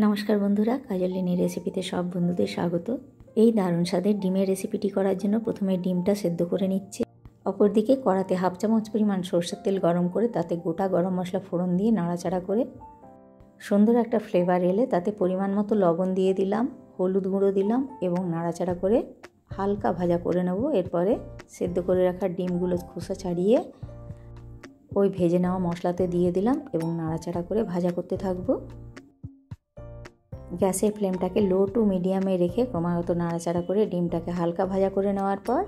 নমস্কার বন্ধুরা, কাজলিনী রেসিপিতে সব বন্ধুদের স্বাগত। এই দারুণ স্বাদের ডিমের রেসিপিটি করার জন্য প্রথমে ডিমটা সেদ্ধ করে নিচ্ছি। অপরদিকে কড়াতে হাফ চামচ পরিমাণ সরষের তেল গরম করে তাতে গোটা গরম মশলা ফোড়ন দিয়ে নাড়াচাড়া করে সুন্দর একটা ফ্লেভার এলে তাতে পরিমাণ মতো লবণ দিয়ে দিলাম, হলুদ গুঁড়ো দিলাম এবং নাড়াচাড়া করে হালকা ভাজা করে নেব। এরপরে সেদ্ধ করে রাখা ডিমগুলো খোসা ছাড়িয়ে ওই ভেজে নেওয়া মশলাতে দিয়ে দিলাম এবং নাড়াচাড়া করে ভাজা করতে থাকবো। গ্যাসের ফ্লেমটাকে লো টু মিডিয়ামে রেখে ক্রমাগত নাড়াচাড়া করে ডিমটাকে হালকা ভাজা করে নেওয়ার পর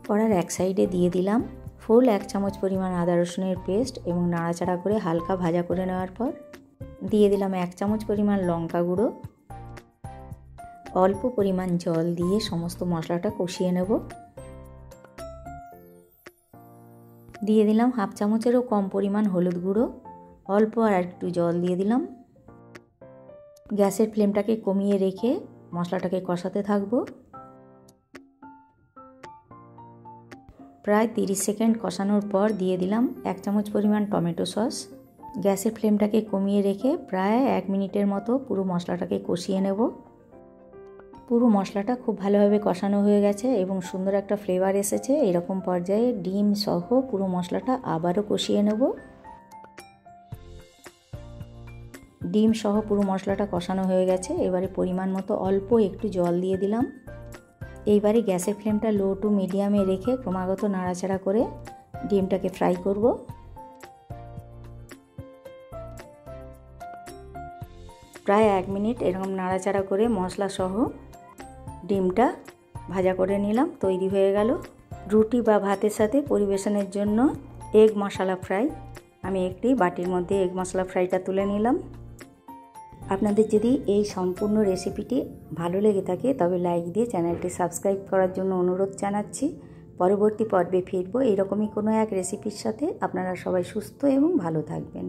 কড়ার এক সাইডে দিয়ে দিলাম ফুল 1 চামচ পরিমাণ আদা রসুনের পেস্ট এবং নাড়াচাড়া করে হালকা ভাজা করে নেওয়ার পর দিয়ে দিলাম 1 চামচ পরিমাণ লঙ্কা গুঁড়ো। অল্প পরিমাণ জল দিয়ে সমস্ত মশলাটা কষিয়ে নেব। দিয়ে দিলাম হাফ চামচেরও কম পরিমাণ হলুদ গুঁড়ো। অল্প আর একটু জল দিয়ে দিলাম। গ্যাসের ফ্লেমটাকে কমিয়ে রেখে মশলাটাকে কষাতে থাকবো। প্রায় 30 সেকেন্ড কষানোর পর দিয়ে দিলাম 1 চামচ পরিমাণ টমেটো সস। গ্যাসের ফ্লেমটাকে কমিয়ে রেখে প্রায় 1 মিনিটের মতো পুরো মশলাটাকে কষিয়ে নেব। পুরো মশলাটা খুব ভালোভাবে কষানো হয়ে গেছে এবং সুন্দর একটা ফ্লেভার এসেছে। এরকম পর্যায়ে ডিম সহ পুরো মশলাটা আবারও কষিয়ে নেব। ডিম সহ পুরো মশলাটা কষানো হয়ে গেছে। এবারে পরিমাণ মতো অল্প একটু জল দিয়ে দিলাম। এইবারে গ্যাসের ফ্লেমটা লো টু মিডিয়ামে রেখে ক্রমাগত নাড়াচাড়া করে ডিমটাকে ফ্রাই করব। প্রায় 1 মিনিট এরকম নাড়াচাড়া করে মশলা সহ ডিমটা ভাজা করে নিলাম। তৈরি হয়ে গেল রুটি বা ভাতের সাথে পরিবেশনের জন্য এগ মশলা ফ্রাই। আমি একটি বাটির মধ্যে এগ মশলা ফ্রাইটা তুলে নিলাম। আপনাদের যদি এই সম্পূর্ণ রেসিপিটি ভালো লেগে থাকে তবে লাইক দিয়ে চ্যানেলটি সাবস্ক্রাইব করার জন্য অনুরোধ জানাচ্ছি। পরবর্তী পর্বে ফিরবো এইরকমই কোনো এক রেসিপির সাথে। আপনারা সবাই সুস্থ এবং ভালো থাকবেন।